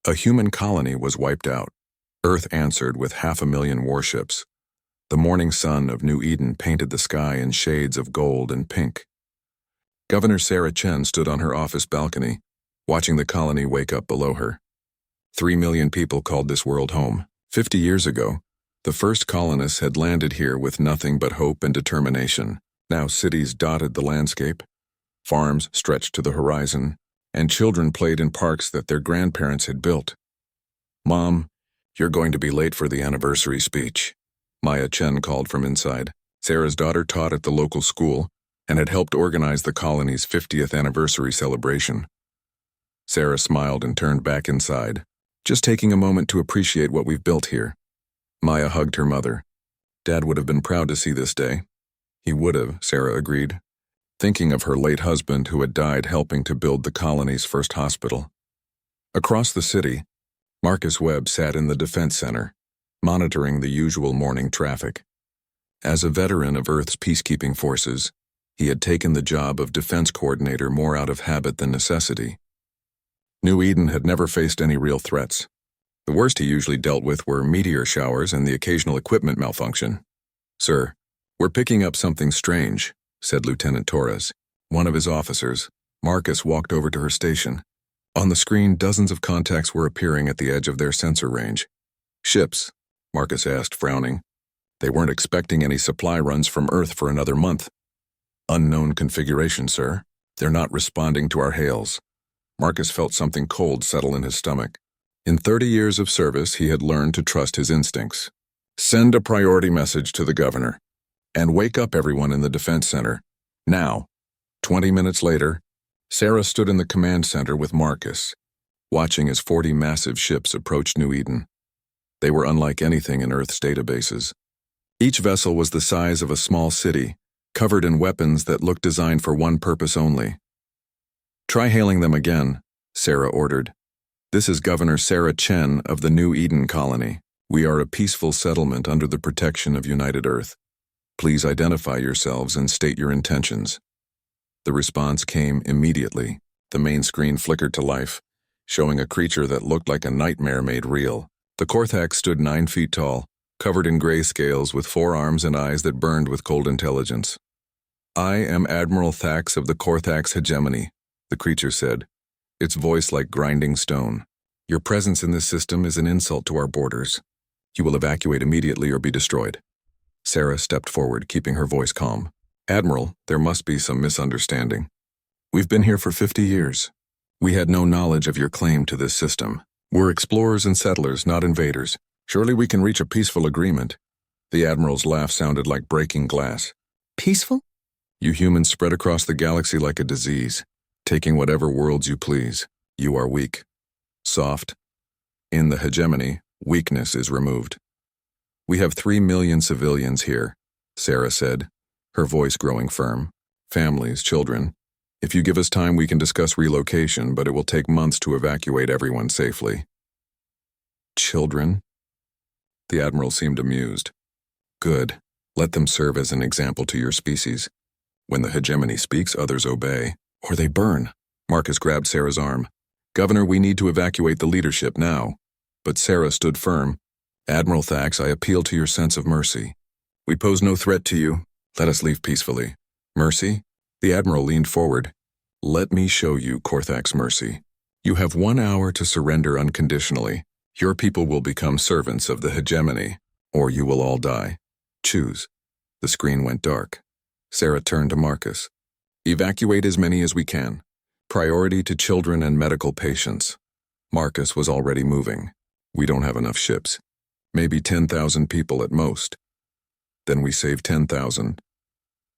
A human colony was wiped out. Earth answered with 500,000 warships. The morning sun of New Eden painted the sky in shades of gold and pink. Governor Sarah Chen stood on her office balcony, watching the colony wake up below her. 3 million people called this world home. 50 years ago, the first colonists had landed here with nothing but hope and determination. Now cities dotted the landscape, farms stretched to the horizon, and children played in parks that their grandparents had built. "Mom, you're going to be late for the anniversary speech," Maya Chen called from inside. Sarah's daughter taught at the local school and had helped organize the colony's 50th anniversary celebration. Sarah smiled and turned back inside, just taking a moment to appreciate what we've built here. Maya hugged her mother. Dad would have been proud to see this day. He would have, Sarah agreed, thinking of her late husband who had died helping to build the colony's first hospital. Across the city, Marcus Webb sat in the Defense Center, monitoring the usual morning traffic. As a veteran of Earth's peacekeeping forces, he had taken the job of defense coordinator more out of habit than necessity. New Eden had never faced any real threats. The worst he usually dealt with were meteor showers and the occasional equipment malfunction. "Sir, we're picking up something strange," said Lieutenant Torres. One of his officers, Marcus, walked over to her station. On the screen, dozens of contacts were appearing at the edge of their sensor range. "Ships?" Marcus asked, frowning. They weren't expecting any supply runs from Earth for another month. "Unknown configuration, sir. They're not responding to our hails." Marcus felt something cold settle in his stomach. In 30 years of service, he had learned to trust his instincts. "Send a priority message to the governor. And wake up everyone in the Defense Center. Now." 20 minutes later, Sarah stood in the command center with Marcus, watching as 40 massive ships approached New Eden. They were unlike anything in Earth's databases. Each vessel was the size of a small city, covered in weapons that looked designed for one purpose only. "Try hailing them again," Sarah ordered. "This is Governor Sarah Chen of the New Eden colony. We are a peaceful settlement under the protection of United Earth. Please identify yourselves and state your intentions." The response came immediately. The main screen flickered to life, showing a creature that looked like a nightmare made real. The Korthax stood 9 feet tall, covered in gray scales with 4 arms and eyes that burned with cold intelligence. "I am Admiral Thax of the Korthax hegemony," the creature said, its voice like grinding stone. "Your presence in this system is an insult to our borders. You will evacuate immediately or be destroyed." Sarah stepped forward, keeping her voice calm. "Admiral, there must be some misunderstanding. We've been here for 50 years. We had no knowledge of your claim to this system. We're explorers and settlers, not invaders. Surely we can reach a peaceful agreement." The Admiral's laugh sounded like breaking glass. "Peaceful?" "You humans spread across the galaxy like a disease, taking whatever worlds you please. You are weak. Soft. In the hegemony, weakness is removed. We have 3 million civilians here," Sarah said, her voice growing firm. "Families, children. If you give us time, we can discuss relocation, but it will take months to evacuate everyone safely." "Children?" The Admiral seemed amused. "Good. Let them serve as an example to your species. When the hegemony speaks, others obey, or they burn." Marcus grabbed Sarah's arm. "Governor, we need to evacuate the leadership now." But Sarah stood firm. "Admiral Thax, I appeal to your sense of mercy. We pose no threat to you. Let us leave peacefully." "Mercy?" The Admiral leaned forward. "Let me show you Korthax mercy. You have 1 hour to surrender unconditionally. Your people will become servants of the hegemony, or you will all die. Choose." The screen went dark. Sarah turned to Marcus. "Evacuate as many as we can. Priority to children and medical patients." Marcus was already moving. "We don't have enough ships. Maybe 10,000 people at most." "Then we save 10,000.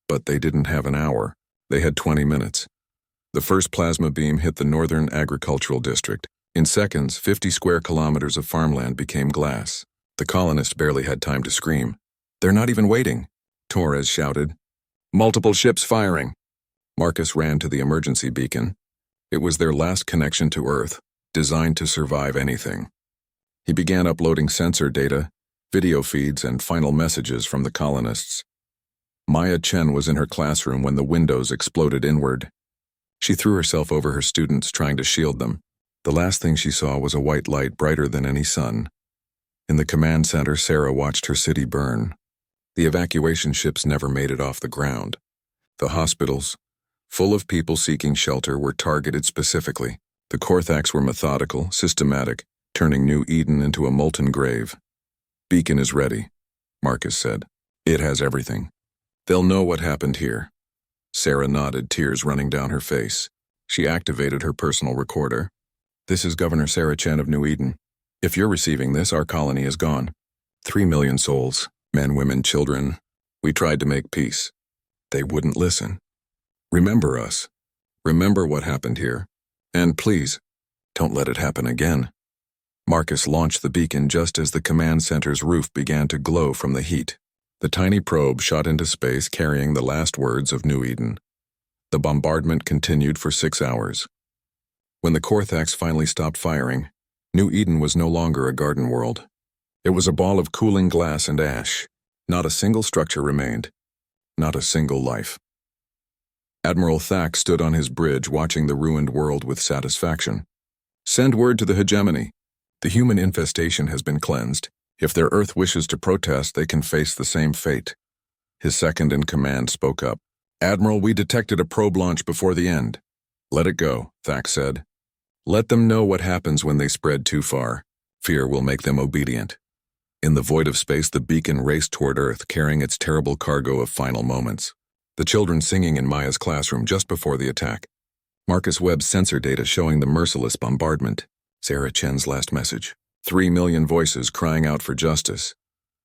But they didn't have an hour. They had 20 minutes. The first plasma beam hit the northern agricultural district. In seconds, 50 square kilometers of farmland became glass. The colonists barely had time to scream. "They're not even waiting," Torres shouted. "Multiple ships firing." Marcus ran to the emergency beacon. It was their last connection to Earth, designed to survive anything. He began uploading sensor data, video feeds, and final messages from the colonists. Maya Chen was in her classroom when the windows exploded inward. She threw herself over her students, trying to shield them. The last thing she saw was a white light brighter than any sun. In the command center, Sarah watched her city burn. The evacuation ships never made it off the ground. The hospitals, full of people seeking shelter, were targeted specifically. The Korthax were methodical, systematic, turning New Eden into a molten grave. "Beacon is ready," Marcus said. "It has everything. They'll know what happened here." Sarah nodded, tears running down her face. She activated her personal recorder. "This is Governor Sarah Chen of New Eden. If you're receiving this, our colony is gone. 3 million souls, men, women, children. We tried to make peace. They wouldn't listen. Remember us. Remember what happened here. And please, don't let it happen again." Marcus launched the beacon just as the command center's roof began to glow from the heat. The tiny probe shot into space carrying the last words of New Eden. The bombardment continued for 6 hours. When the Korthax finally stopped firing, New Eden was no longer a garden world. It was a ball of cooling glass and ash. Not a single structure remained. Not a single life. Admiral Thack stood on his bridge watching the ruined world with satisfaction. "Send word to the hegemony. The human infestation has been cleansed. If their Earth wishes to protest, they can face the same fate." His second-in-command spoke up. "Admiral, we detected a probe launch before the end." "Let it go," Thack said. "Let them know what happens when they spread too far. Fear will make them obedient." In the void of space, the beacon raced toward Earth, carrying its terrible cargo of final moments. The children singing in Maya's classroom just before the attack. Marcus Webb's sensor data showing the merciless bombardment. Sarah Chen's last message. 3 million voices crying out for justice.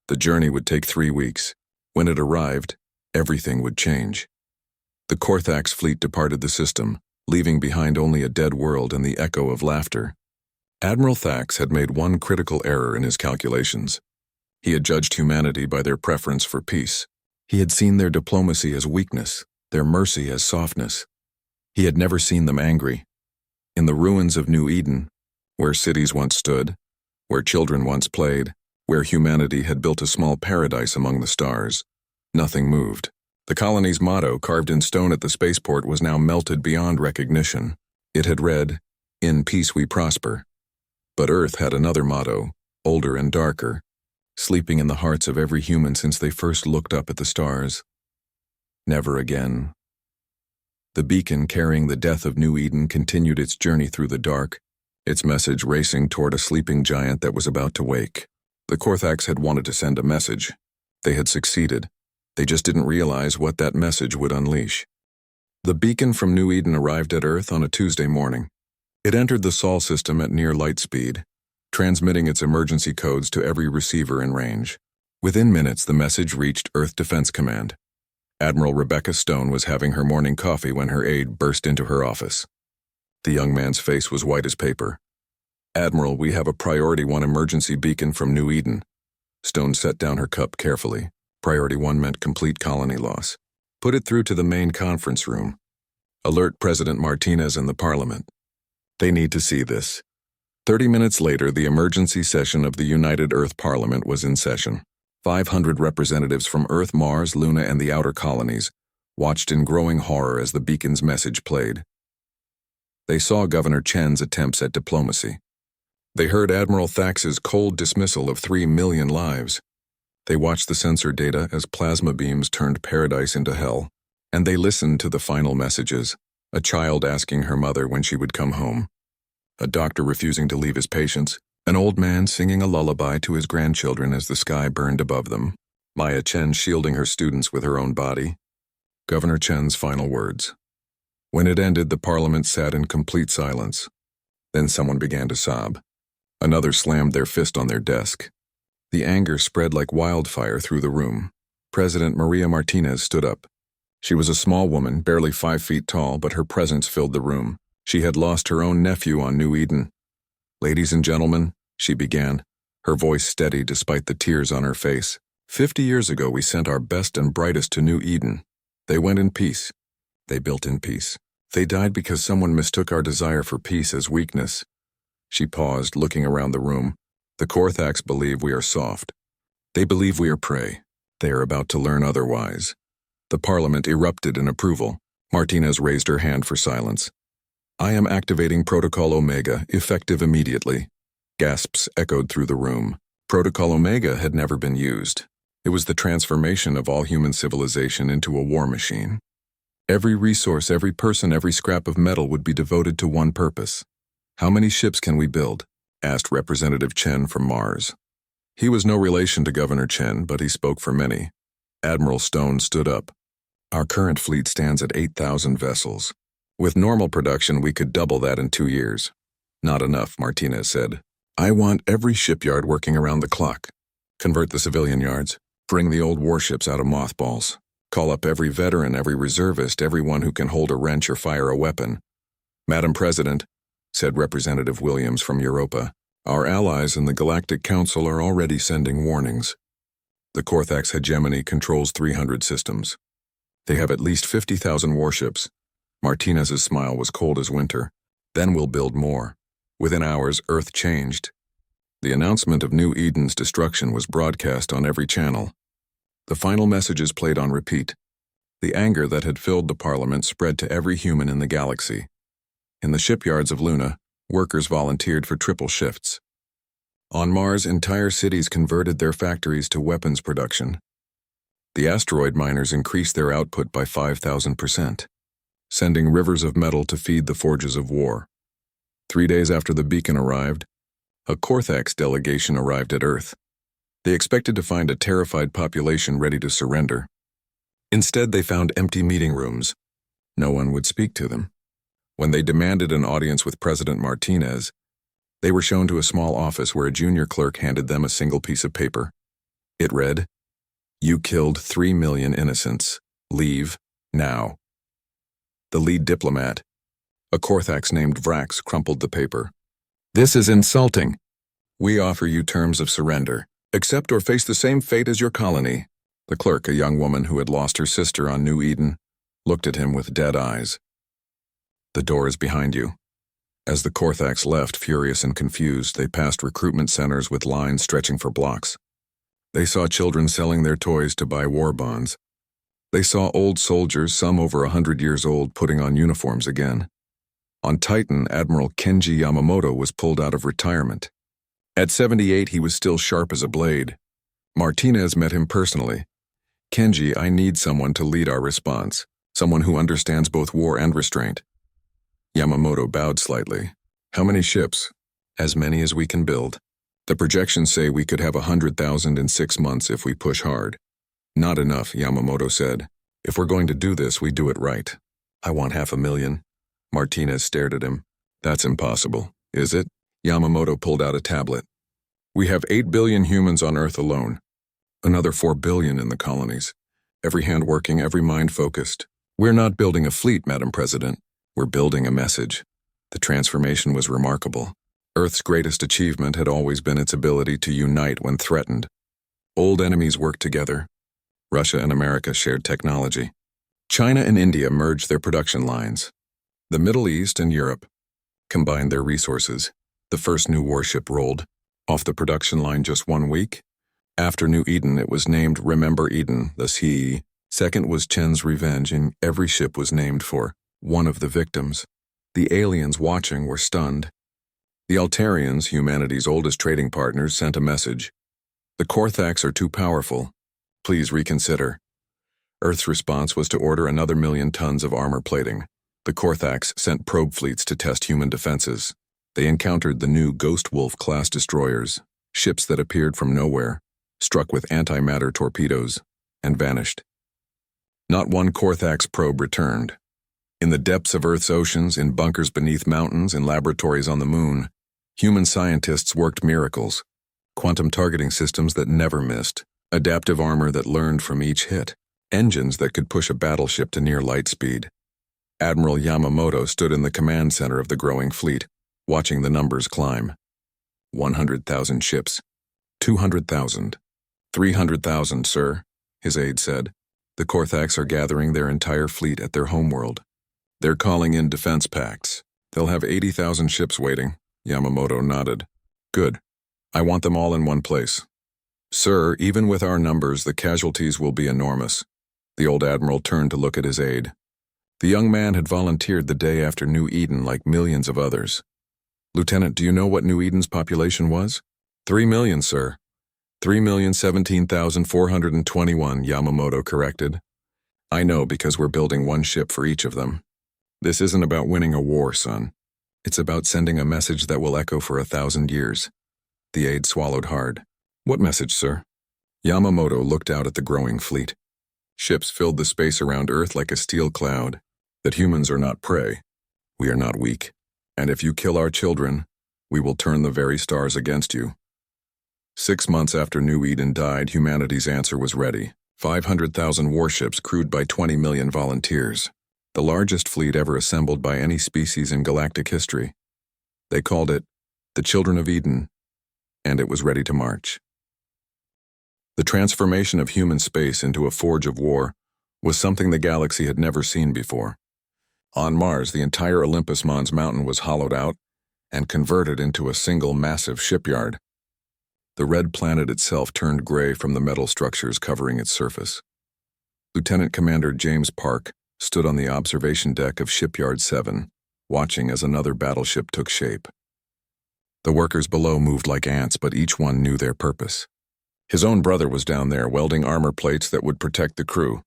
The journey would take 3 weeks. When it arrived, everything would change. The Korthax fleet departed the system, leaving behind only a dead world and the echo of laughter. Admiral Thax had made one critical error in his calculations. He had judged humanity by their preference for peace. He had seen their diplomacy as weakness, their mercy as softness. He had never seen them angry. In the ruins of New Eden, where cities once stood, where children once played, where humanity had built a small paradise among the stars, nothing moved. The colony's motto, carved in stone at the spaceport, was now melted beyond recognition. It had read, "In peace we prosper." But Earth had another motto, older and darker, sleeping in the hearts of every human since they first looked up at the stars. Never again. The beacon carrying the death of New Eden continued its journey through the dark, its message racing toward a sleeping giant that was about to wake. The Korthax had wanted to send a message. They had succeeded. They just didn't realize what that message would unleash. The beacon from New Eden arrived at Earth on a Tuesday morning. It entered the Sol system at near light speed, transmitting its emergency codes to every receiver in range. Within minutes, the message reached Earth Defense Command. Admiral Rebecca Stone was having her morning coffee when her aide burst into her office. The young man's face was white as paper. "Admiral, we have a Priority 1 emergency beacon from New Eden." Stone set down her cup carefully. Priority 1 meant complete colony loss. "Put it through to the main conference room. Alert President Martinez and the Parliament. They need to see this." 30 minutes later, the emergency session of the United Earth Parliament was in session. 500 representatives from Earth, Mars, Luna, and the outer colonies watched in growing horror as the beacon's message played. They saw Governor Chen's attempts at diplomacy. They heard Admiral Thax's cold dismissal of 3 million lives. They watched the sensor data as plasma beams turned paradise into hell. And they listened to the final messages, a child asking her mother when she would come home, a doctor refusing to leave his patients, an old man singing a lullaby to his grandchildren as the sky burned above them, Maya Chen shielding her students with her own body. Governor Chen's final words. When it ended, the Parliament sat in complete silence. Then someone began to sob. Another slammed their fist on their desk. The anger spread like wildfire through the room. President Maria Martinez stood up. She was a small woman, barely 5 feet tall, but her presence filled the room. She had lost her own nephew on New Eden. "Ladies and gentlemen," she began, her voice steady despite the tears on her face. 50 years ago, we sent our best and brightest to New Eden. They went in peace. They built in peace. They died because someone mistook our desire for peace as weakness." She paused, looking around the room. "The Korthax believe we are soft. They believe we are prey. They are about to learn otherwise." The Parliament erupted in approval. Martinez raised her hand for silence. I am activating Protocol Omega, effective immediately. Gasps echoed through the room. Protocol Omega had never been used. It was the transformation of all human civilization into a war machine. Every resource, every person, every scrap of metal would be devoted to one purpose. How many ships can we build? Asked Representative Chen from Mars. He was no relation to Governor Chen, but he spoke for many. Admiral Stone stood up. Our current fleet stands at 8,000 vessels. With normal production, we could double that in 2 years. Not enough, Martinez said. I want every shipyard working around the clock. Convert the civilian yards. Bring the old warships out of mothballs. Call up every veteran, every reservist, everyone who can hold a wrench or fire a weapon. Madam President, said Representative Williams from Europa, our allies in the Galactic Council are already sending warnings. The Korthax hegemony controls 300 systems. They have at least 50,000 warships. Martinez's smile was cold as winter. Then we'll build more. Within hours, Earth changed. The announcement of New Eden's destruction was broadcast on every channel. The final messages played on repeat. The anger that had filled the Parliament spread to every human in the galaxy. In the shipyards of Luna, workers volunteered for triple shifts. On Mars, entire cities converted their factories to weapons production. The asteroid miners increased their output by 5,000%, sending rivers of metal to feed the forges of war. 3 days after the beacon arrived, a Korthax delegation arrived at Earth. They expected to find a terrified population ready to surrender. Instead, they found empty meeting rooms. No one would speak to them. When they demanded an audience with President Martinez, they were shown to a small office where a junior clerk handed them a single piece of paper. It read, "You killed 3 million innocents. Leave, now." The lead diplomat, a Korthax named Vrax, crumpled the paper. "This is insulting. We offer you terms of surrender. Accept or face the same fate as your colony." The clerk, a young woman who had lost her sister on New Eden, looked at him with dead eyes. "The door is behind you." As the Korthax left, furious and confused, they passed recruitment centers with lines stretching for blocks. They saw children selling their toys to buy war bonds. They saw old soldiers, some over 100 years old, putting on uniforms again. On Titan, Admiral Kenji Yamamoto was pulled out of retirement. At 78, he was still sharp as a blade. Martinez met him personally. "Kenji, I need someone to lead our response, someone who understands both war and restraint." Yamamoto bowed slightly. "How many ships?" "As many as we can build. The projections say we could have 100,000 in 6 months if we push hard." "Not enough," Yamamoto said. "If we're going to do this, we do it right." "I want 500,000. Martinez stared at him. "That's impossible." "Is it?" Yamamoto pulled out a tablet. "We have 8 billion humans on Earth alone. Another 4 billion in the colonies. Every hand working, every mind focused. We're not building a fleet, Madam President. We're building a message." The transformation was remarkable. Earth's greatest achievement had always been its ability to unite when threatened. Old enemies worked together. Russia and America shared technology. China and India merged their production lines. The Middle East and Europe combined their resources. The first new warship rolled off the production line just 1 week. After New Eden, it was named Remember Eden, the sea. Second was Chen's Revenge, and every ship was named for one of the victims. The aliens watching were stunned. The Altarians, humanity's oldest trading partners, sent a message. "The Korthax are too powerful. Please reconsider." Earth's response was to order another 1,000,000 tons of armor plating. The Korthax sent probe fleets to test human defenses. They encountered the new Ghost Wolf-class destroyers, ships that appeared from nowhere, struck with antimatter torpedoes, and vanished. Not one Korthax probe returned. In the depths of Earth's oceans, in bunkers beneath mountains, in laboratories on the moon, human scientists worked miracles. Quantum targeting systems that never missed, adaptive armor that learned from each hit, engines that could push a battleship to near light speed. Admiral Yamamoto stood in the command center of the growing fleet, watching the numbers climb. 100,000 ships. 200,000. 300,000, sir, his aide said. The Korthax are gathering their entire fleet at their homeworld. They're calling in defense pacts. They'll have 80,000 ships waiting. Yamamoto nodded. Good. I want them all in one place. Sir, even with our numbers, the casualties will be enormous. The old admiral turned to look at his aide. The young man had volunteered the day after New Eden like millions of others. "Lieutenant, do you know what New Eden's population was?" 3 million, sir. 3,017,421, Yamamoto corrected. "I know because we're building one ship for each of them. This isn't about winning a war, son. It's about sending a message that will echo for 1,000 years. The aide swallowed hard. "What message, sir?" Yamamoto looked out at the growing fleet. Ships filled the space around Earth like a steel cloud. That humans are not prey. We are not weak. And if you kill our children, we will turn the very stars against you. 6 months after New Eden died, humanity's answer was ready. 500,000 warships crewed by 20 million volunteers. The largest fleet ever assembled by any species in galactic history. They called it the Children of Eden, and it was ready to march. The transformation of human space into a forge of war was something the galaxy had never seen before. On Mars, the entire Olympus Mons mountain was hollowed out and converted into a single massive shipyard. The red planet itself turned gray from the metal structures covering its surface. Lieutenant Commander James Park stood on the observation deck of Shipyard 7, watching as another battleship took shape. The workers below moved like ants, but each one knew their purpose. His own brother was down there, welding armor plates that would protect the crew.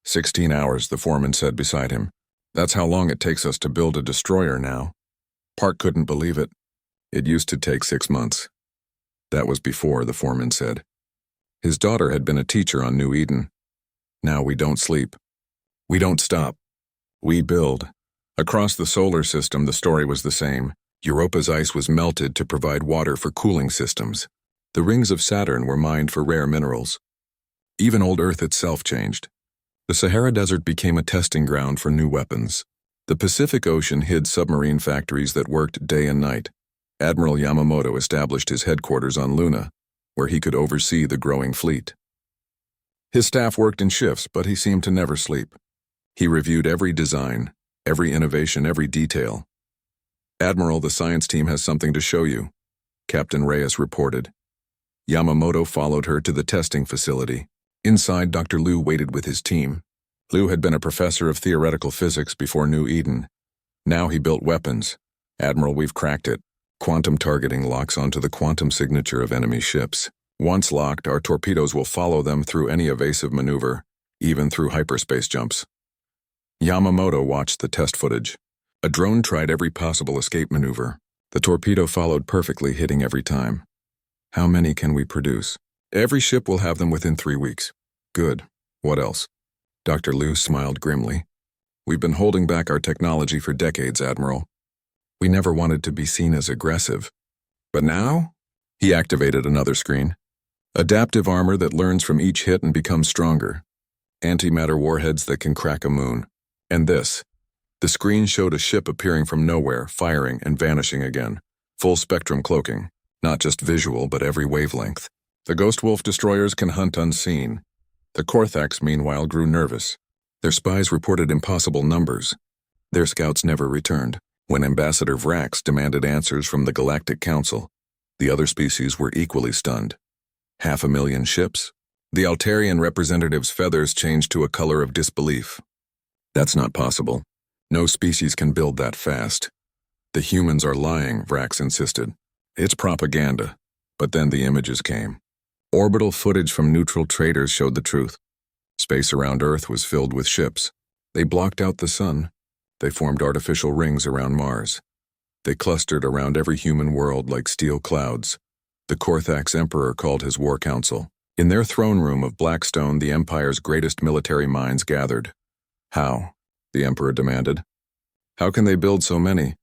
16 hours, the foreman said beside him. "That's how long it takes us to build a destroyer now." Park couldn't believe it. It used to take 6 months. That was before, the foreman said. His daughter had been a teacher on New Eden. "Now we don't sleep. We don't stop. We build." Across the solar system, the story was the same. Europa's ice was melted to provide water for cooling systems. The rings of Saturn were mined for rare minerals. Even old Earth itself changed. The Sahara Desert became a testing ground for new weapons. The Pacific Ocean hid submarine factories that worked day and night. Admiral Yamamoto established his headquarters on Luna, where he could oversee the growing fleet. His staff worked in shifts, but he seemed to never sleep. He reviewed every design, every innovation, every detail. "Admiral, the science team has something to show you," Captain Reyes reported. Yamamoto followed her to the testing facility. Inside, Dr. Liu waited with his team. Liu had been a professor of theoretical physics before New Eden. Now he built weapons. "Admiral, we've cracked it. Quantum targeting locks onto the quantum signature of enemy ships. Once locked, our torpedoes will follow them through any evasive maneuver, even through hyperspace jumps." Yamamoto watched the test footage. A drone tried every possible escape maneuver. The torpedo followed perfectly, hitting every time. "How many can we produce?" "Every ship will have them within 3 weeks." "Good. What else?" Dr. Liu smiled grimly. "We've been holding back our technology for decades, Admiral. We never wanted to be seen as aggressive. But now?" He activated another screen. "Adaptive armor that learns from each hit and becomes stronger. Antimatter warheads that can crack a moon. And this." The screen showed a ship appearing from nowhere, firing and vanishing again. Full spectrum cloaking. Not just visual, but every wavelength. The Ghost Wolf destroyers can hunt unseen. The Korthax, meanwhile, grew nervous. Their spies reported impossible numbers. Their scouts never returned. When Ambassador Vrax demanded answers from the Galactic Council, the other species were equally stunned. 500,000 ships? The Altarian representative's feathers changed to a color of disbelief. "That's not possible. No species can build that fast." "The humans are lying," Vrax insisted. "It's propaganda." But then the images came. Orbital footage from neutral traders showed the truth. Space around Earth was filled with ships. They blocked out the sun. They formed artificial rings around Mars. They clustered around every human world like steel clouds. The Korthax Emperor called his war council. In their throne room of Blackstone, the Empire's greatest military minds gathered. "How?" the Emperor demanded. "How can they build so many?"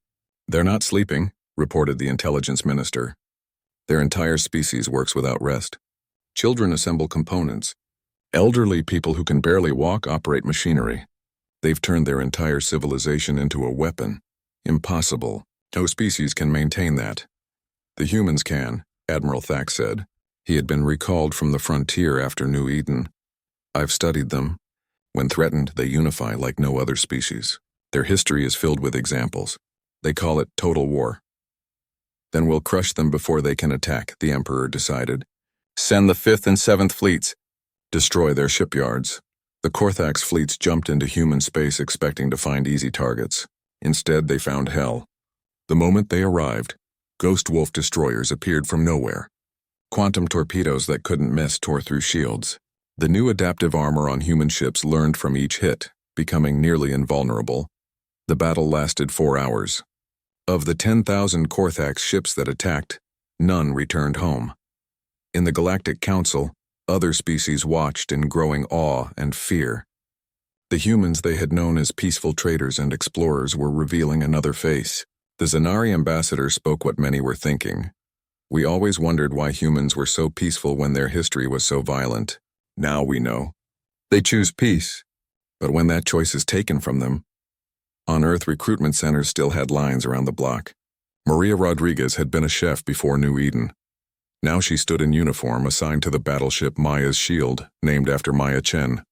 "They're not sleeping," reported the intelligence minister. "Their entire species works without rest. Children assemble components. Elderly people who can barely walk operate machinery. They've turned their entire civilization into a weapon. Impossible. No species can maintain that." "The humans can," Admiral Thax said. He had been recalled from the frontier after New Eden. "I've studied them. When threatened, they unify like no other species. Their history is filled with examples. They call it total war." "Then we'll crush them before they can attack," the Emperor decided. "Send the 5th and 7th fleets. Destroy their shipyards. The Korthax fleets jumped into human space expecting to find easy targets. Instead, they found hell. The moment they arrived, Ghost Wolf destroyers appeared from nowhere. Quantum torpedoes that couldn't miss tore through shields. The new adaptive armor on human ships learned from each hit, becoming nearly invulnerable. The battle lasted 4 hours. Of the 10,000 Korthax ships that attacked, none returned home. In the Galactic Council, other species watched in growing awe and fear. The humans they had known as peaceful traders and explorers were revealing another face. The Zanari ambassador spoke what many were thinking. We always wondered why humans were so peaceful when their history was so violent. Now we know. They choose peace. But when that choice is taken from them, on Earth recruitment centers still had lines around the block. Maria Rodriguez had been a chef before New Eden. Now she stood in uniform assigned to the battleship Maya's Shield, named after Maya Chen.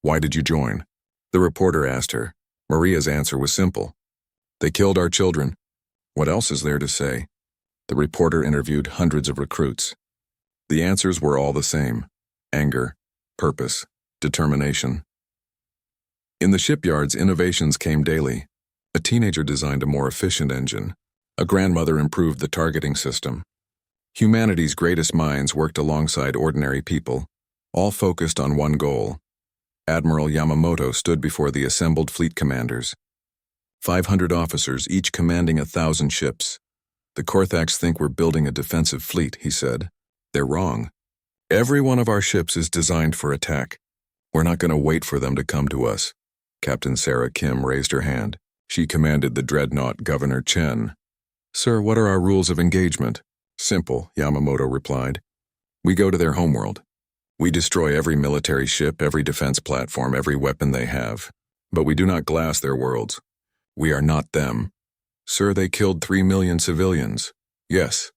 "Why did you join?" the reporter asked her. Maria's answer was simple. "They killed our children. What else is there to say?" The reporter interviewed hundreds of recruits. The answers were all the same: anger, purpose, determination. In the shipyards, innovations came daily. A teenager designed a more efficient engine. A grandmother improved the targeting system. Humanity's greatest minds worked alongside ordinary people, all focused on one goal. Admiral Yamamoto stood before the assembled fleet commanders. 500 officers, each commanding 1,000 ships. "The Korthax think we're building a defensive fleet," he said. "They're wrong. Every one of our ships is designed for attack. We're not going to wait for them to come to us." Captain Sarah Kim raised her hand. She commanded the dreadnought Governor Chen. "Sir, what are our rules of engagement?" "Simple," Yamamoto replied. "We go to their homeworld. We destroy every military ship, every defense platform, every weapon they have. But we do not glass their worlds. We are not them." "Sir, they killed 3 million civilians." "Yes,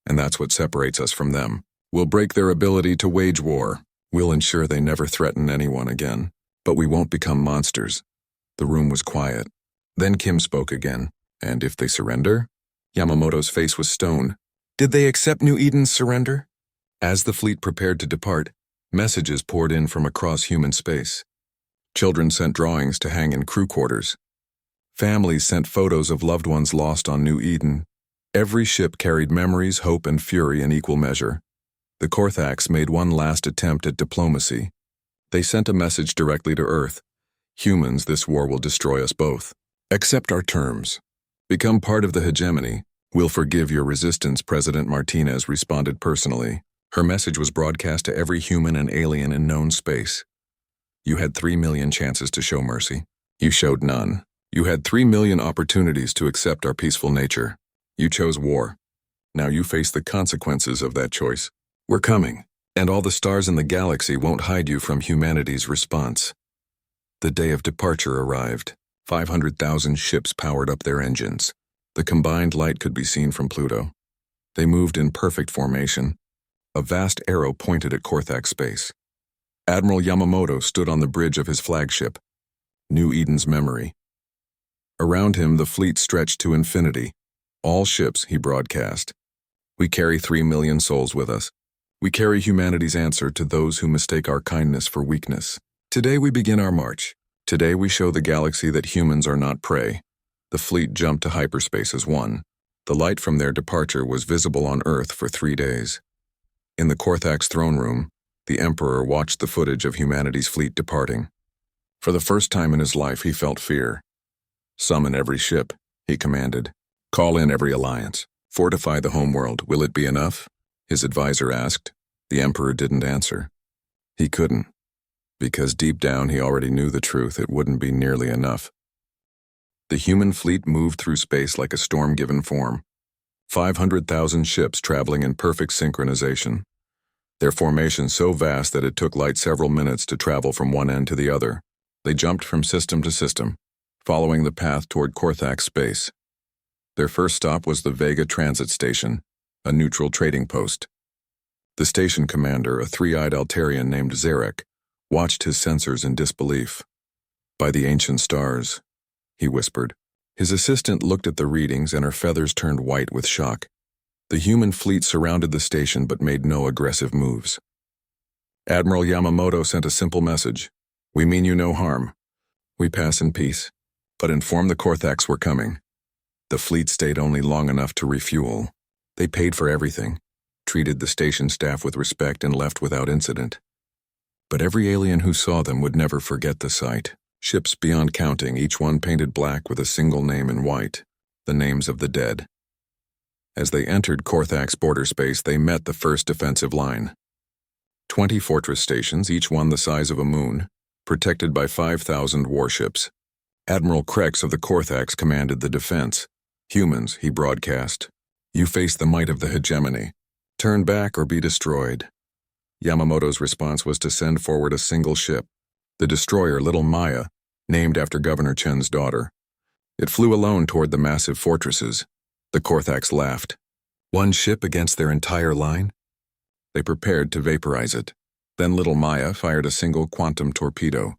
and that's what separates us from them. We'll break their ability to wage war. We'll ensure they never threaten anyone again. But we won't become monsters." The room was quiet. Then Kim spoke again. "And if they surrender?" Yamamoto's face was stone. "Did they accept New Eden's surrender?" As the fleet prepared to depart, messages poured in from across human space. Children sent drawings to hang in crew quarters. Families sent photos of loved ones lost on New Eden. Every ship carried memories, hope, and fury in equal measure. The Korthax made one last attempt at diplomacy. They sent a message directly to Earth. "Humans, this war will destroy us both. Accept our terms. Become part of the hegemony. We'll forgive your resistance," President Martinez responded personally. Her message was broadcast to every human and alien in known space. "You had 3 million chances to show mercy. You showed none. You had 3 million opportunities to accept our peaceful nature. You chose war. Now you face the consequences of that choice. We're coming, and all the stars in the galaxy won't hide you from humanity's response." The day of departure arrived. 500,000 ships powered up their engines. The combined light could be seen from Pluto. They moved in perfect formation. A vast arrow pointed at Korthax space. Admiral Yamamoto stood on the bridge of his flagship, New Eden's memory. Around him, the fleet stretched to infinity. "All ships," he broadcast. "We carry 3 million souls with us. We carry humanity's answer to those who mistake our kindness for weakness. Today we begin our march. Today we show the galaxy that humans are not prey." The fleet jumped to hyperspace as one. The light from their departure was visible on Earth for 3 days. In the Korthax throne room, the Emperor watched the footage of humanity's fleet departing. For the first time in his life, he felt fear. "Summon every ship," he commanded. "Call in every alliance. Fortify the homeworld. Will it be enough?" his advisor asked. The Emperor didn't answer. He couldn't, because deep down he already knew the truth: it wouldn't be nearly enough. The human fleet moved through space like a storm-given form. 500,000 ships traveling in perfect synchronization. Their formation so vast that it took light several minutes to travel from one end to the other. They jumped from system to system, following the path toward Korthax space. Their first stop was the Vega Transit Station, a neutral trading post. The station commander, a 3-eyed Altarian named Zarek, watched his sensors in disbelief. "By the ancient stars," he whispered. His assistant looked at the readings and her feathers turned white with shock. The human fleet surrounded the station but made no aggressive moves. Admiral Yamamoto sent a simple message: We mean you no harm. We pass in peace. But inform the Korthax we're coming. The fleet stayed only long enough to refuel. They paid for everything, treated the station staff with respect, and left without incident. But every alien who saw them would never forget the sight. Ships beyond counting, each one painted black with a single name in white, the names of the dead. As they entered Korthax border space, they met the first defensive line. 20 fortress stations, each one the size of a moon, protected by 5,000 warships. Admiral Krex of the Korthax commanded the defense. Humans, he broadcast, you face the might of the hegemony. Turn back or be destroyed. Yamamoto's response was to send forward a single ship, the destroyer Little Maya, named after Governor Chen's daughter. It flew alone toward the massive fortresses. The Korthax laughed. One ship against their entire line? They prepared to vaporize it. Then Little Maya fired a single quantum torpedo.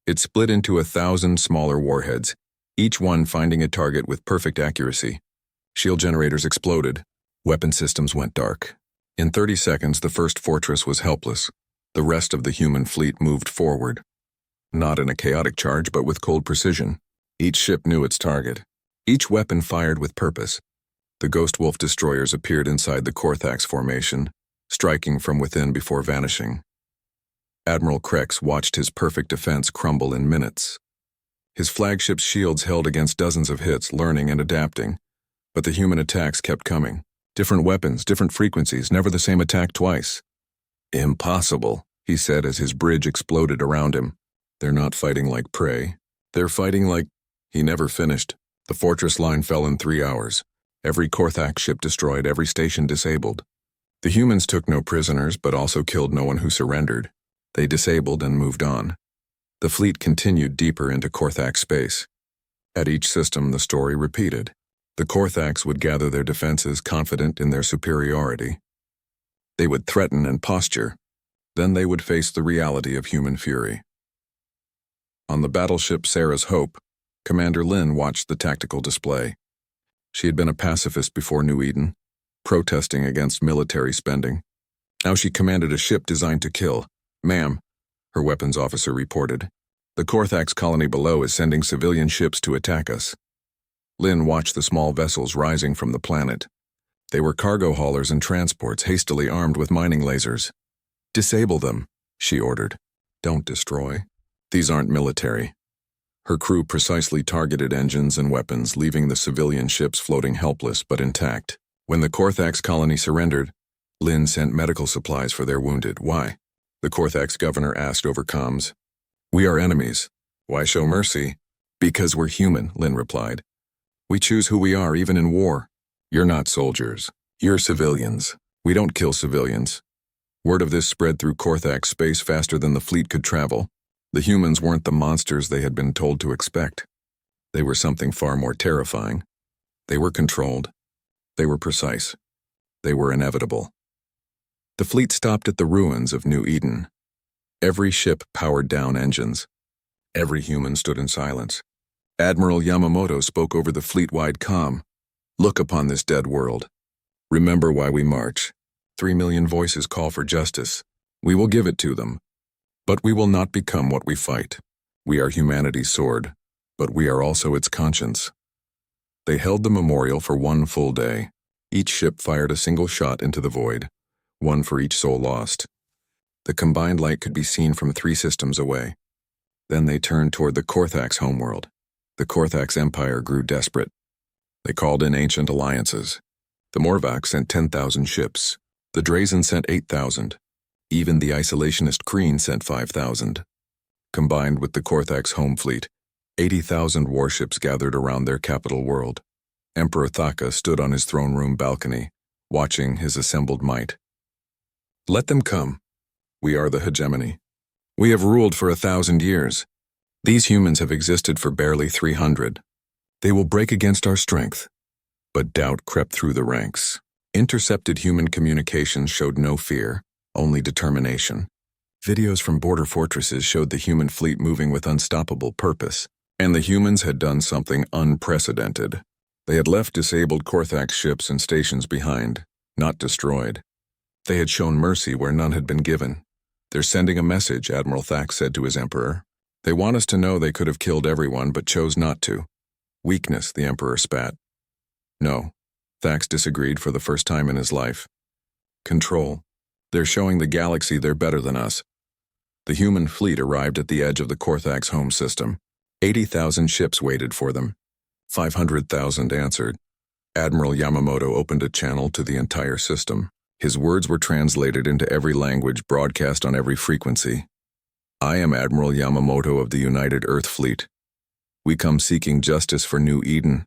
It split into 1,000 smaller warheads, each one finding a target with perfect accuracy. Shield generators exploded. Weapon systems went dark. In 30 seconds, the first fortress was helpless. The rest of the human fleet moved forward. Not in a chaotic charge, but with cold precision. Each ship knew its target. Each weapon fired with purpose. The Ghost Wolf destroyers appeared inside the Korthax formation, striking from within before vanishing. Admiral Krex watched his perfect defense crumble in minutes. His flagship's shields held against dozens of hits, learning and adapting, but the human attacks kept coming. Different weapons, different frequencies, never the same attack twice. Impossible, he said as his bridge exploded around him. They're not fighting like prey. They're fighting like... He never finished. The fortress line fell in 3 hours. Every Korthax ship destroyed, every station disabled. The humans took no prisoners, but also killed no one who surrendered. They disabled and moved on. The fleet continued deeper into Korthax space. At each system, the story repeated. The Korthax would gather their defenses, confident in their superiority. They would threaten and posture. Then they would face the reality of human fury. On the battleship Sarah's Hope, Commander Lin watched the tactical display. She had been a pacifist before New Eden, protesting against military spending. Now she commanded a ship designed to kill. Ma'am, her weapons officer reported. The Korthax colony below is sending civilian ships to attack us. Lin watched the small vessels rising from the planet. They were cargo haulers and transports hastily armed with mining lasers. Disable them, she ordered. Don't destroy. These aren't military. Her crew precisely targeted engines and weapons, leaving the civilian ships floating helpless but intact. When the Korthax colony surrendered, Lin sent medical supplies for their wounded. Why? The Korthax governor asked over comms. We are enemies. Why show mercy? Because we're human, Lin replied. We choose who we are, even in war. You're not soldiers. You're civilians. We don't kill civilians. Word of this spread through Korthax space faster than the fleet could travel. The humans weren't the monsters they had been told to expect. They were something far more terrifying. They were controlled. They were precise. They were inevitable. The fleet stopped at the ruins of New Eden. Every ship powered down engines. Every human stood in silence. Admiral Yamamoto spoke over the fleet-wide comm. Look upon this dead world. Remember why we march. 3 million voices call for justice. We will give it to them. But we will not become what we fight. We are humanity's sword, but we are also its conscience. They held the memorial for 1 full day. Each ship fired a single shot into the void, 1 for each soul lost. The combined light could be seen from 3 systems away. Then they turned toward the Korthax homeworld. The Korthax Empire grew desperate. They called in ancient alliances. The Morvax sent 10,000 ships. The Drazen sent 8,000. Even the isolationist Kreen sent 5,000. Combined with the Korthax home fleet, 80,000 warships gathered around their capital world. Emperor Thaka stood on his throne room balcony, watching his assembled might. Let them come. We are the hegemony. We have ruled for 1,000 years. These humans have existed for barely 300. They will break against our strength. But doubt crept through the ranks. Intercepted human communications showed no fear, only determination. Videos from border fortresses showed the human fleet moving with unstoppable purpose, and the humans had done something unprecedented. They had left disabled Korthax ships and stations behind, not destroyed. They had shown mercy where none had been given. "They're sending a message," Admiral Thax said to his Emperor. "They want us to know they could have killed everyone but chose not to." "Weakness," the Emperor spat. "No," Thax disagreed for the first time in his life. "Control. They're showing the galaxy they're better than us." The human fleet arrived at the edge of the Korthax home system. 80,000 ships waited for them. 500,000 answered. Admiral Yamamoto opened a channel to the entire system. His words were translated into every language, broadcast on every frequency. "I am Admiral Yamamoto of the United Earth Fleet. We come seeking justice for New Eden.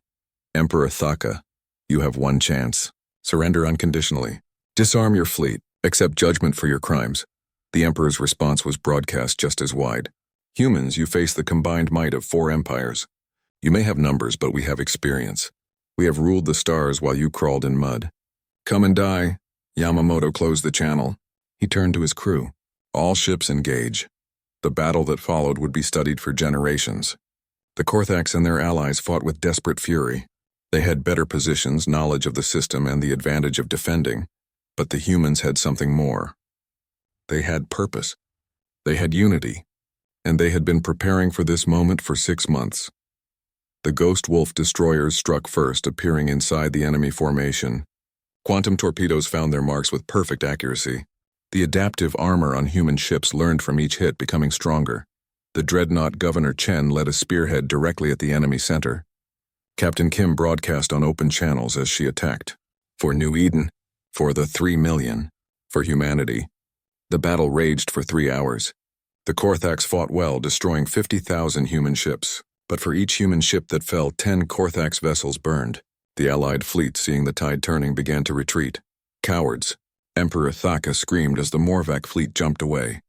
Emperor Thaka, you have one chance. Surrender unconditionally. Disarm your fleet. Accept judgment for your crimes." The Emperor's response was broadcast just as wide. "Humans, you face the combined might of 4 empires. You may have numbers, but we have experience. We have ruled the stars while you crawled in mud. Come and die." Yamamoto closed the channel. He turned to his crew. "All ships engage." The battle that followed would be studied for generations. The Korthax and their allies fought with desperate fury. They had better positions, knowledge of the system, and the advantage of defending. But the humans had something more. They had purpose. They had unity. And they had been preparing for this moment for 6 months. The Ghost Wolf destroyers struck first, appearing inside the enemy formation. Quantum torpedoes found their marks with perfect accuracy. The adaptive armor on human ships learned from each hit, becoming stronger. The dreadnought Governor Chen led a spearhead directly at the enemy center. Captain Kim broadcast on open channels as she attacked. For New Eden. For the 3 million. For humanity. The battle raged for 3 hours. The Korthax fought well, destroying 50,000 human ships. But for each human ship that fell, 10 Korthax vessels burned. The Allied fleet, seeing the tide turning, began to retreat. "Cowards!" Emperor Thaka screamed as the Morvac fleet jumped away.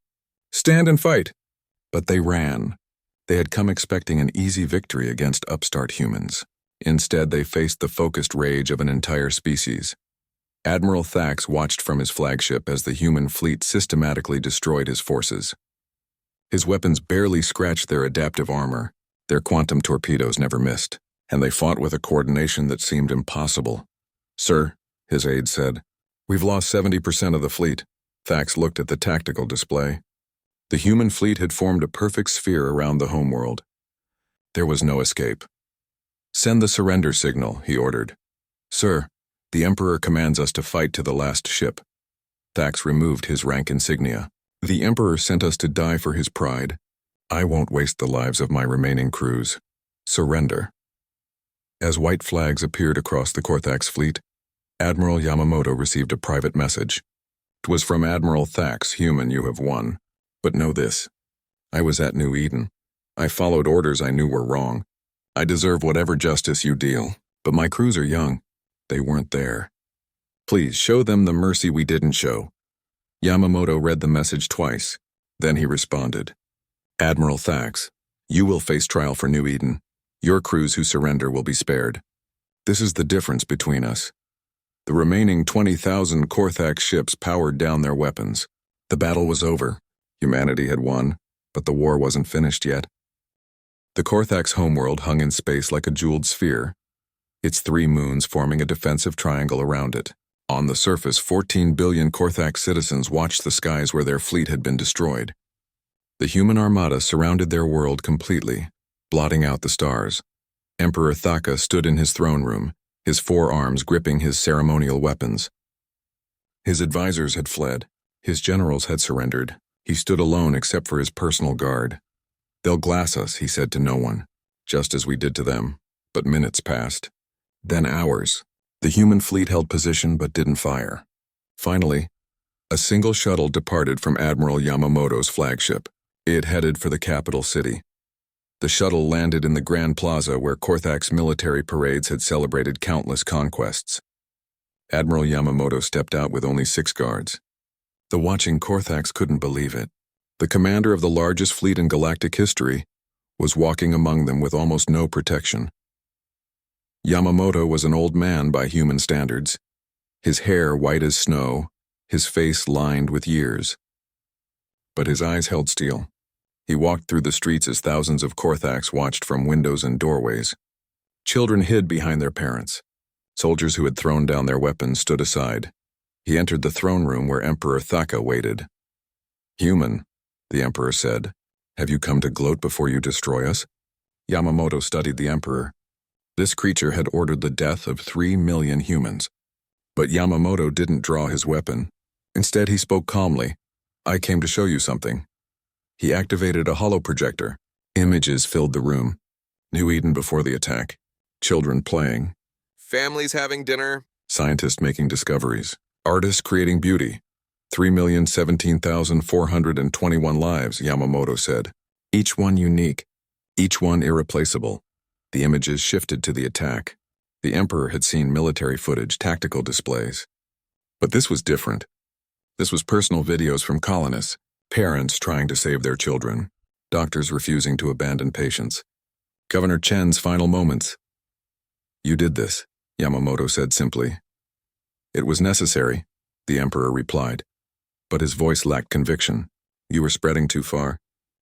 "Stand and fight!" But they ran. They had come expecting an easy victory against upstart humans. Instead, they faced the focused rage of an entire species. Admiral Thax watched from his flagship as the human fleet systematically destroyed his forces. His weapons barely scratched their adaptive armor. Their quantum torpedoes never missed, and they fought with a coordination that seemed impossible. "Sir," his aide said, "we've lost 70% of the fleet." Thax looked at the tactical display. The human fleet had formed a perfect sphere around the homeworld. There was no escape. "Send the surrender signal," he ordered. "Sir, the Emperor commands us to fight to the last ship." Thax removed his rank insignia. "The Emperor sent us to die for his pride. I won't waste the lives of my remaining crews. Surrender." As white flags appeared across the Korthax fleet, Admiral Yamamoto received a private message. "It was from Admiral Thax, human, you have won. But know this. I was at New Eden. I followed orders I knew were wrong. I deserve whatever justice you deal, but my crews are young. They weren't there. Please show them the mercy we didn't show." Yamamoto read the message twice. Then he responded. "Admiral Thax, you will face trial for New Eden. Your crews who surrender will be spared. This is the difference between us." The remaining 20,000 Korthax ships powered down their weapons. The battle was over. Humanity had won, but the war wasn't finished yet. The Korthax homeworld hung in space like a jeweled sphere, its 3 moons forming a defensive triangle around it. On the surface, 14 billion Korthax citizens watched the skies where their fleet had been destroyed. The human armada surrounded their world completely, blotting out the stars. Emperor Thaka stood in his throne room, his 4 arms gripping his ceremonial weapons. His advisors had fled. His generals had surrendered. He stood alone except for his personal guard. "They'll glass us," he said to no one, "just as we did to them." But minutes passed. Then hours. The human fleet held position but didn't fire. Finally, a single shuttle departed from Admiral Yamamoto's flagship. It headed for the capital city. The shuttle landed in the Grand Plaza where Korthax military parades had celebrated countless conquests. Admiral Yamamoto stepped out with only 6 guards. The watching Korthax couldn't believe it. The commander of the largest fleet in galactic history was walking among them with almost no protection. Yamamoto was an old man by human standards, his hair white as snow, his face lined with years. But his eyes held steel. He walked through the streets as thousands of Korthax watched from windows and doorways. Children hid behind their parents. Soldiers who had thrown down their weapons stood aside. He entered the throne room where Emperor Thaka waited. Human, the Emperor said. Have you come to gloat before you destroy us? Yamamoto studied the Emperor. This creature had ordered the death of 3 million humans. But Yamamoto didn't draw his weapon. Instead, he spoke calmly. I came to show you something. He activated a holoprojector. Images filled the room. New Eden before the attack. Children playing. Families having dinner. Scientists making discoveries. Artists creating beauty. 3,017,421 lives, Yamamoto said. Each one unique. Each one irreplaceable. The images shifted to the attack. The Emperor had seen military footage, tactical displays. But this was different. This was personal videos from colonists, parents trying to save their children, doctors refusing to abandon patients. Governor Chen's final moments. You did this, Yamamoto said simply. It was necessary, the Emperor replied. But his voice lacked conviction. You were spreading too far.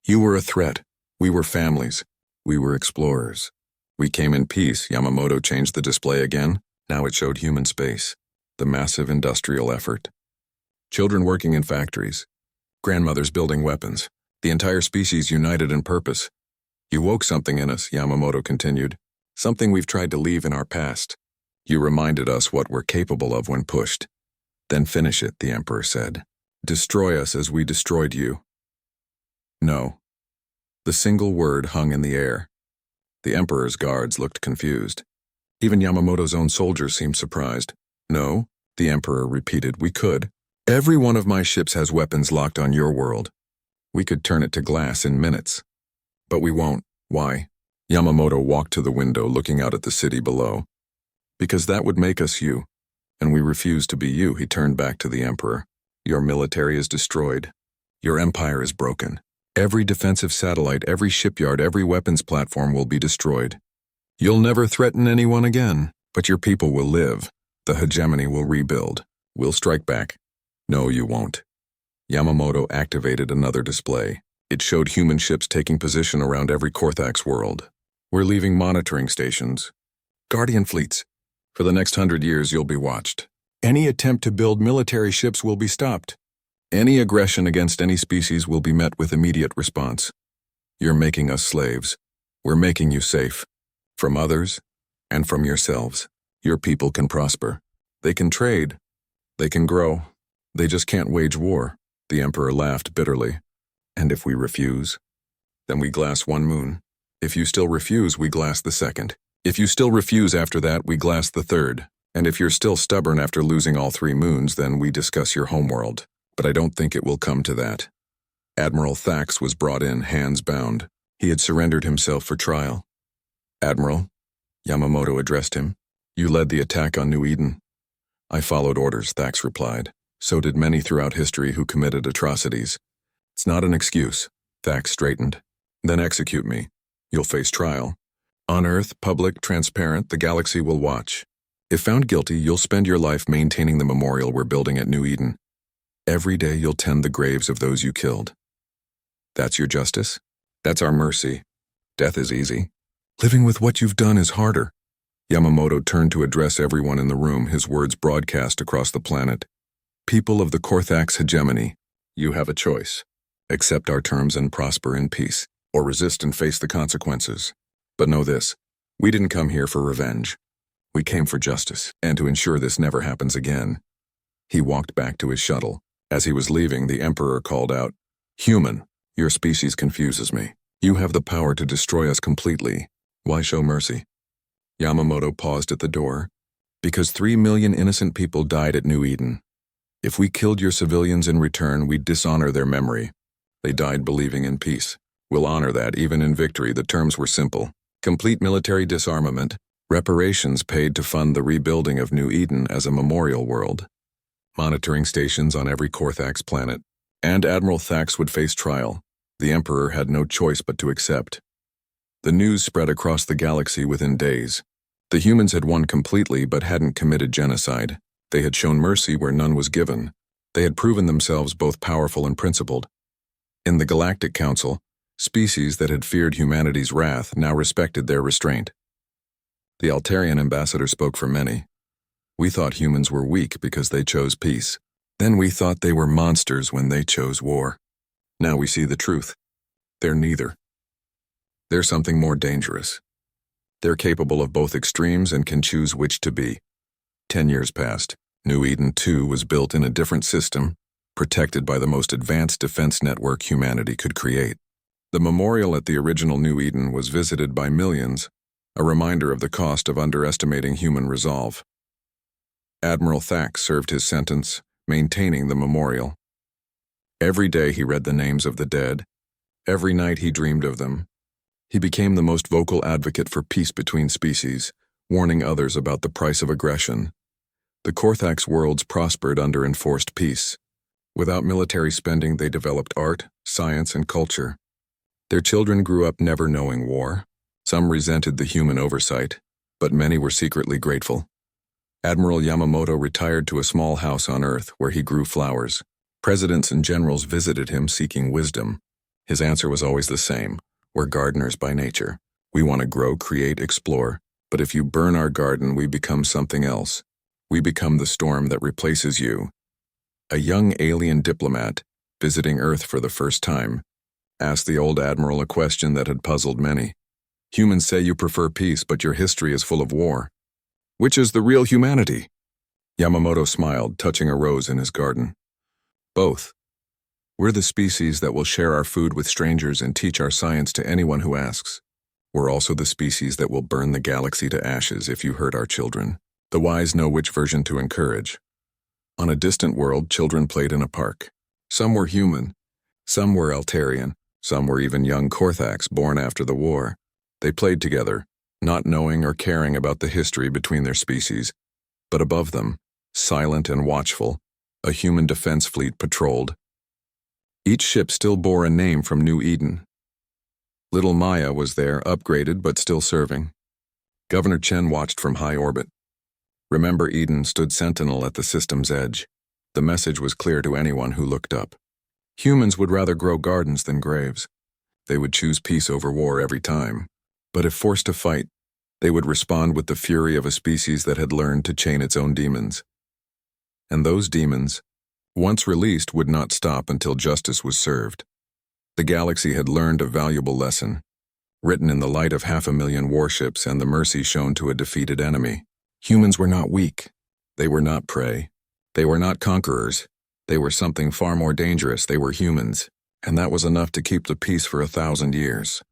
You were a threat. We were families. We were explorers. We came in peace. Yamamoto changed the display again. Now it showed human space, the massive industrial effort. Children working in factories. Grandmothers building weapons. The entire species united in purpose. You woke something in us, Yamamoto continued. Something we've tried to leave in our past. You reminded us what we're capable of when pushed. Then finish it, the Emperor said. Destroy us as we destroyed you. No. The single word hung in the air. The Emperor's guards looked confused. Even Yamamoto's own soldiers seemed surprised. No, the Emperor repeated, we could. Every one of my ships has weapons locked on your world. We could turn it to glass in minutes. But we won't. Why? Yamamoto walked to the window looking out at the city below. Because that would make us you. And we refuse to be you, he turned back to the Emperor. Your military is destroyed. Your empire is broken. Every defensive satellite, every shipyard, every weapons platform will be destroyed. You'll never threaten anyone again, but your people will live. The hegemony will rebuild. We'll strike back. No, you won't. Yamamoto activated another display. It showed human ships taking position around every Korthax world. We're leaving monitoring stations. Guardian fleets. For the next 100 years, you'll be watched. Any attempt to build military ships will be stopped. Any aggression against any species will be met with immediate response. You're making us slaves. We're making you safe. From others and from yourselves. Your people can prosper. They can trade. They can grow. They just can't wage war. The Emperor laughed bitterly. And if we refuse? Then we glass one moon. If you still refuse, we glass the second. If you still refuse after that, we glass the third. And if you're still stubborn after losing all 3 moons, then we discuss your homeworld. But I don't think it will come to that. Admiral Thax was brought in, hands bound. He had surrendered himself for trial. Admiral, Yamamoto addressed him, you led the attack on New Eden. I followed orders, Thax replied. So did many throughout history who committed atrocities. It's not an excuse, Thax straightened. Then execute me. You'll face trial. On Earth, public, transparent, the galaxy will watch. If found guilty, you'll spend your life maintaining the memorial we're building at New Eden. Every day you'll tend the graves of those you killed. That's your justice? That's our mercy. Death is easy. Living with what you've done is harder. Yamamoto turned to address everyone in the room, his words broadcast across the planet. People of the Korthax hegemony, you have a choice. Accept our terms and prosper in peace, or resist and face the consequences. But know this, we didn't come here for revenge. We came for justice, and to ensure this never happens again. He walked back to his shuttle. As he was leaving, the Emperor called out, Human, your species confuses me. You have the power to destroy us completely. Why show mercy? Yamamoto paused at the door. Because 3 million innocent people died at New Eden. If we killed your civilians in return, we'd dishonor their memory. They died believing in peace. We'll honor that, even in victory. The terms were simple. Complete military disarmament, reparations paid to fund the rebuilding of New Eden as a memorial world, monitoring stations on every Korthax planet, and Admiral Thax would face trial. The Emperor had no choice but to accept. The news spread across the galaxy within days. The humans had won completely but hadn't committed genocide. They had shown mercy where none was given. They had proven themselves both powerful and principled. In the Galactic Council, species that had feared humanity's wrath now respected their restraint. The Altarian ambassador spoke for many. We thought humans were weak because they chose peace. Then we thought they were monsters when they chose war. Now we see the truth. They're neither. They're something more dangerous. They're capable of both extremes and can choose which to be. 10 years passed. New Eden 2 was built in a different system, protected by the most advanced defense network humanity could create. The memorial at the original New Eden was visited by millions, a reminder of the cost of underestimating human resolve. Admiral Thack served his sentence, maintaining the memorial. Every day he read the names of the dead. Every night he dreamed of them. He became the most vocal advocate for peace between species, warning others about the price of aggression. The Korthax worlds prospered under enforced peace. Without military spending, they developed art, science, and culture. Their children grew up never knowing war. Some resented the human oversight, but many were secretly grateful. Admiral Yamamoto retired to a small house on Earth where he grew flowers. Presidents and generals visited him seeking wisdom. His answer was always the same: we're gardeners by nature. We want to grow, create, explore. But if you burn our garden, we become something else. We become the storm that replaces you. A young alien diplomat, visiting Earth for the first time, asked the old admiral a question that had puzzled many. Humans say you prefer peace, but your history is full of war. Which is the real humanity? Yamamoto smiled, touching a rose in his garden. Both. We're the species that will share our food with strangers and teach our science to anyone who asks. We're also the species that will burn the galaxy to ashes if you hurt our children. The wise know which version to encourage. On a distant world, children played in a park. Some were human, some were Altarian, some were even young Korthax born after the war. They played together, not knowing or caring about the history between their species. But above them, silent and watchful, a human defense fleet patrolled. Each ship still bore a name from New Eden. Little Maya was there, upgraded but still serving. Governor Chen watched from high orbit. Remember, Eden stood sentinel at the system's edge. The message was clear to anyone who looked up. Humans would rather grow gardens than graves. They would choose peace over war every time. But if forced to fight, they would respond with the fury of a species that had learned to chain its own demons. And those demons, once released, would not stop until justice was served. The galaxy had learned a valuable lesson, written in the light of 500,000 warships and the mercy shown to a defeated enemy. Humans were not weak. They were not prey. They were not conquerors. They were something far more dangerous. They were humans, and that was enough to keep the peace for 1,000 years.